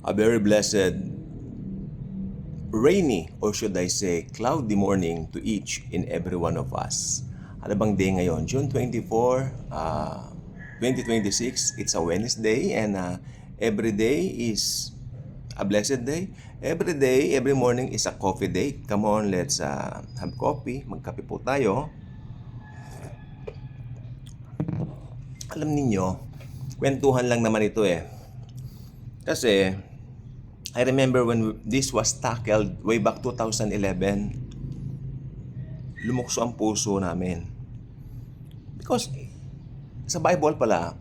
A very blessed, rainy, or should I say, cloudy morning to each and every one of us. Ano bang day ngayon? June 24, 2026. It's a Wednesday and every day is a blessed day. Every day, every morning is a coffee day. Come on, let's have coffee. Magkape po tayo. Alam ninyo, kwentuhan lang naman ito eh. Kasi, I remember when this was tackled way back 2011, lumukso ang puso namin. Because sa Bible pala,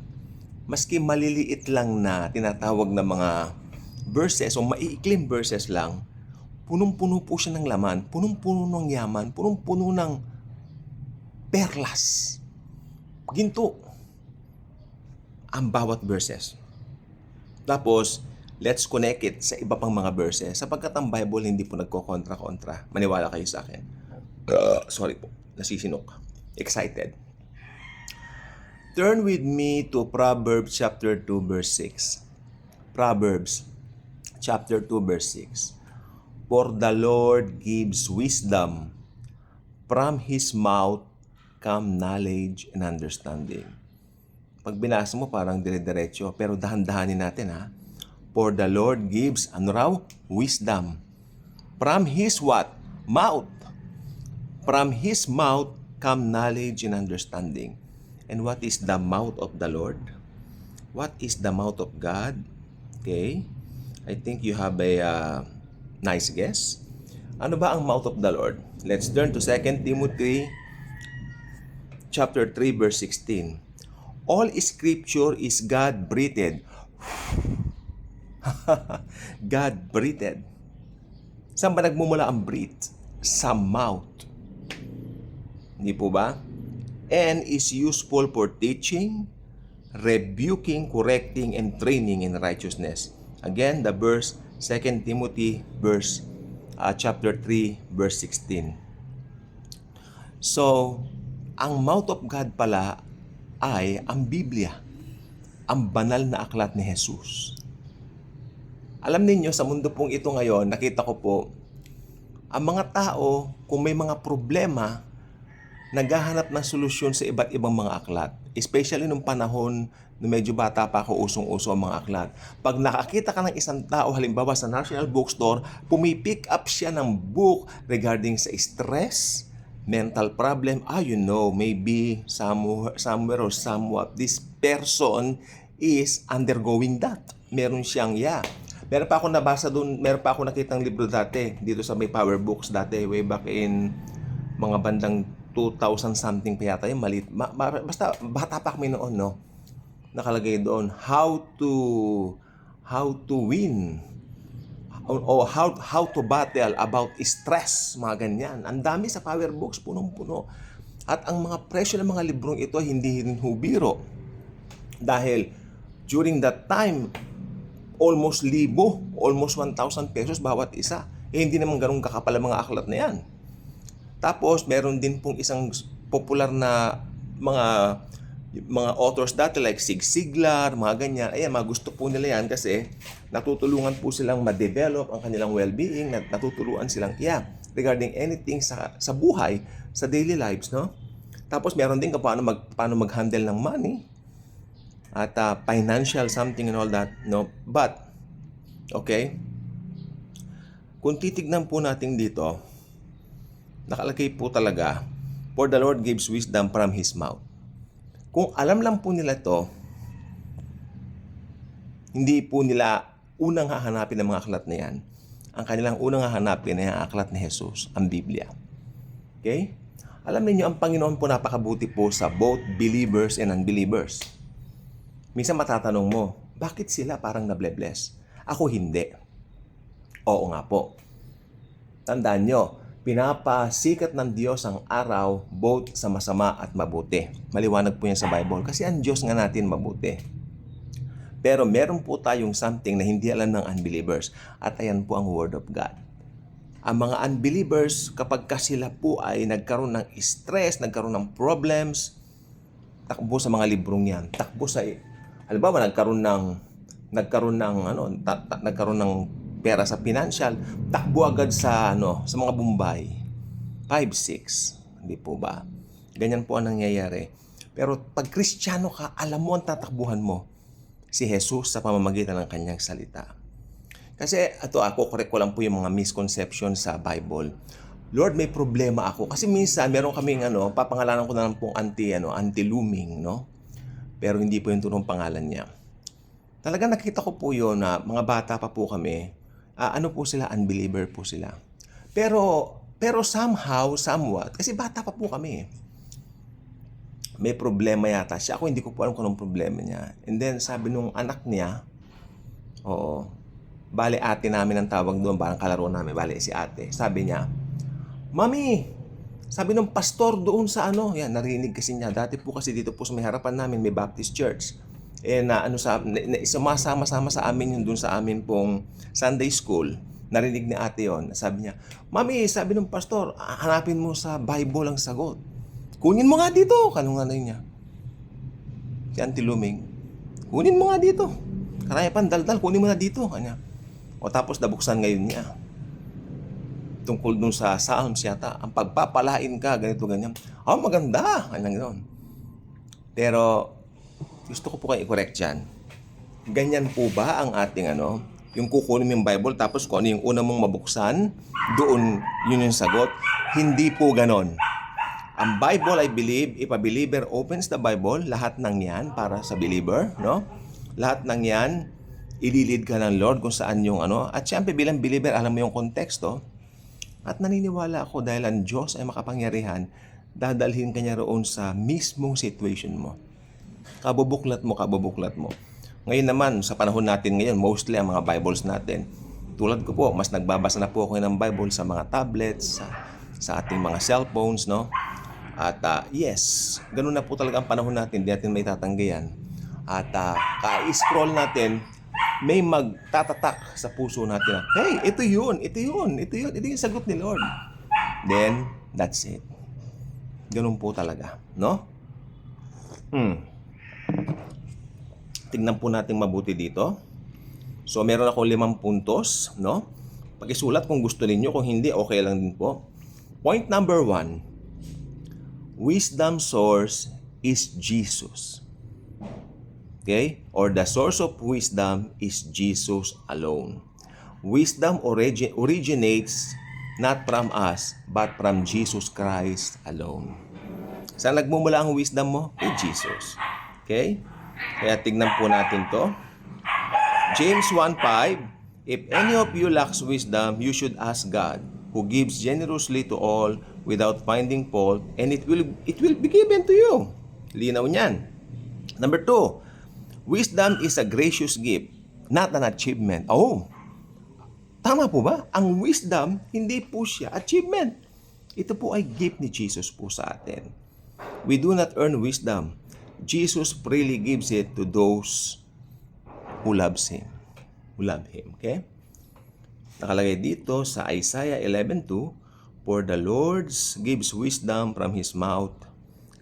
maski maliliit lang na tinatawag na mga verses o maiikling verses lang, punong-puno po siya ng laman, punong-puno ng yaman, punong-puno ng perlas. Ginto ang bawat verses. Tapos, let's connect it sa iba pang mga verses sapagkat ang Bible hindi po nagko-kontra-kontra. Maniwala kayo sa akin. Sorry po, nasisinok. Excited. Turn with me to Proverbs chapter 2 verse 6. Proverbs chapter 2 verse 6. For the Lord gives wisdom, from His mouth come knowledge and understanding. Pag binasa mo parang dire-diretso, pero dahan-dahanin natin ha. For the Lord gives, ano raw? Wisdom. From His what? Mouth. From His mouth come knowledge and understanding. And what is the mouth of the Lord? What is the mouth of God? Okay. I think you have a nice guess. Ano ba ang mouth of the Lord? Let's turn to 2 Timothy chapter 3 verse 16. All scripture is God-breathed. God-breathed. Saan ba nagmumula ang breathe? Sa mouth. Hindi po ba? And is useful for teaching, rebuking, correcting, and training in righteousness. Again, the verse, 2 Timothy chapter 3, verse 16. So, ang mouth of God pala ay ang Biblia, ang banal na aklat ni Jesus. Alam ninyo, sa mundo pong ito ngayon, nakita ko po, ang mga tao, kung may mga problema, naghahanap ng solusyon sa iba't ibang mga aklat. Especially nung panahon na medyo bata pa ako, usong-uso ang mga aklat. Pag nakakita ka ng isang tao, halimbawa sa National Bookstore, pumipick up siya ng book regarding sa stress, mental problem, maybe somewhere or somewhat, this person is undergoing that. Meron siyang, Meron pa ako nabasa doon, meron pa ako nakitang libro dati, dito sa may Power Books dati, way back in mga bandang 2000 something pa yata, yung maliit. Basta bata pa kami noon, no? Nakalagay doon, how to win, o how to battle about stress, mga ganyan. Ang dami sa Power Books, punong-puno. At ang mga presyo ng mga librong ito hindi rin hubiro. Dahil during that time, almost 1,000 pesos bawat isa. Hindi naman ganun kakapal ang mga aklat na yan. Tapos, meron din pong isang popular na mga authors dati like Zig Ziglar, mga ganyan. Ayan, mga gusto po nila yan kasi natutulungan po silang ma-develop ang kanilang well-being, natutulungan silang regarding anything sa buhay, sa daily lives, no? Tapos meron din kung paano mag-handle ng money at financial something and all that, no? But, okay, kung titignan po natin dito, nakalagay po talaga, for the Lord gives wisdom from His mouth. Kung alam lang po nila to, hindi po nila unang hahanapin ng mga aklat na yan. Ang kanilang unang hahanapin ay ang aklat ni Jesus, ang Biblia. Okay? Alam niyo ang Panginoon po napakabuti po sa both believers and unbelievers. Minsan matatanong mo, bakit sila parang nable-bless? Ako hindi. Oo nga po. Tandaan nyo, pinapasikat ng Diyos ang araw both sa masama at mabuti. Maliwanag po yan sa Bible kasi ang Diyos nga natin mabuti. Pero meron po tayong something na hindi alam ng unbelievers at ayan po ang Word of God. Ang mga unbelievers, kapag sila po ay nagkaroon ng stress, nagkaroon ng problems, takbo sa mga librong yan. Takbo sa, halimbawa, nagkaroon ng nagkaroon ng nagkaroon ng pera sa financial, takbo agad sa sa mga Bombay. 5-6, hindi po ba? Ganyan po ang nangyayari. Pero pag Kristiyano ka, alam mo ang tatakbuhan mo, si Jesus sa pamamagitan ng kanyang salita. Kasi ako, correct ko lang po yung mga misconception sa Bible. Lord, may problema ako. Kasi minsan, meron kaming papangalanan ko na lang pong anti-looming, no? Pero hindi po yung tunong pangalan niya. Talaga nakita ko po yun na mga bata pa po kami, po sila, unbeliever po sila. Pero somehow, somewhat, kasi bata pa po kami. May problema yata siya. Ako hindi ko po alam kung anong problema niya. And then sabi nung anak niya, bale ate namin ang tawag doon, parang kalaro namin, bale si ate. Sabi niya, Mami, sabi nung pastor doon sa yan, narinig kasi niya. Dati po kasi dito po sa may harapan namin, may Baptist Church. Sumasama-sama sa amin yun doon sa amin pong Sunday School. Narinig ni ate yon. Sabi niya, Mami, sabi ng pastor, hanapin mo sa Bible ang sagot. Kunin mo nga dito. Kanunganay niya. Si Auntie Luming, kunin mo nga dito. Karaya pan, daldal, kunin mo na dito. Kanya. O tapos nabuksan ngayon niya. Tungkol dun sa Psalms yata, ang pagpapalain ka, ganito, ganyan. Maganda. Kanya ganoon. Pero, gusto ko po kayo i-correct dyan. Ganyan po ba ang ating yung kukunin mo yung Bible, tapos kung ano yung una mong mabuksan, doon yun yung sagot? Hindi po ganon. Ang Bible, I believe, if a believer opens the Bible, lahat ng yan para sa believer, no? Lahat ng yan, ililid ka ng Lord kung saan yung At syempre bilang believer, alam mo yung konteksto. At naniniwala ako dahil ang Diyos ay makapangyarihan, dadalhin ka niya roon sa mismong situation mo. Kabubuklat mo. Ngayon naman, sa panahon natin ngayon, mostly ang mga Bibles natin, tulad ko po, mas nagbabasa na po ako ng Bible sa mga tablets, sa ating mga cellphones, no? At yes, ganun na po talaga ang panahon natin, hindi natin may tatanggihan. At ka-scroll natin, may magtatatak sa puso natin na, hey, ito yun yung sagot ni Lord. Then, that's it. Ganun po talaga, no? Tingnan po natin mabuti dito. So, meron ako 5 puntos, no? Pag-isulat kung gusto niyo, kung hindi, okay lang din po. Point number 1, wisdom source is Jesus. Okay? Or the source of wisdom is Jesus alone. Wisdom originates not from us, but from Jesus Christ alone. Saan nagmumula ang wisdom mo? Kay Jesus. Okay? Kaya tignan po natin to. James 1:5, if any of you lacks wisdom, you should ask God, who gives generously to all without finding fault, and it will be given to you. Linaw niyan. Number 2, wisdom is a gracious gift, not an achievement. Tama po ba? Ang wisdom, hindi po siya achievement. Ito po ay gift ni Jesus po sa atin. We do not earn wisdom. Jesus freely gives it to those who loves Him. Okay? Nakalagay dito sa Isaiah 11:2, for the Lord gives wisdom, from His mouth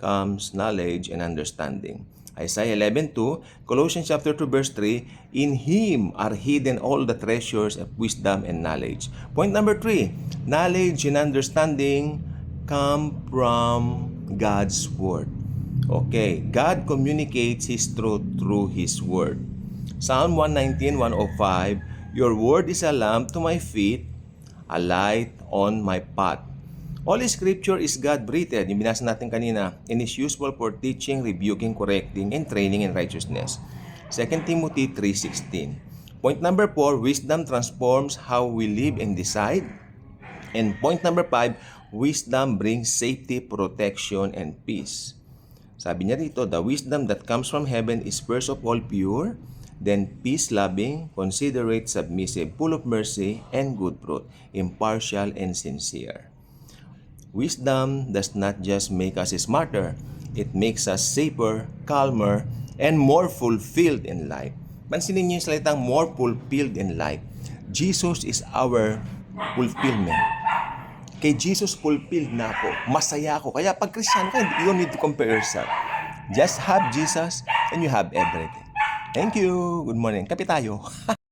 comes knowledge and understanding. Isaiah 11:2, Colossians chapter 2 verse 3, in Him are hidden all the treasures of wisdom and knowledge. Point number 3, knowledge and understanding come from God's Word. Okay, God communicates His truth through His Word. Psalm 119:105, your Word is a lamp to my feet, a light on my path. All Scripture is God-breathed, yung binasa natin kanina, and is useful for teaching, rebuking, correcting, and training in righteousness. 2 Timothy 3:16. Point number 4, wisdom transforms how we live and decide. And point number 5, wisdom brings safety, protection, and peace. Sabi niya dito, the wisdom that comes from heaven is first of all pure, then peace-loving, considerate, submissive, full of mercy and good fruit, impartial and sincere. Wisdom does not just make us smarter, it makes us safer, calmer, and more fulfilled in life. Pansinin niyo yung salitang more fulfilled in life. Jesus is our fulfillment. Kay Jesus, fulfilled na ako. Masaya ako. Kaya pag Christian ka, you don't need to compare yourself. Just have Jesus and you have everything. Thank you. Good morning. Kape tayo.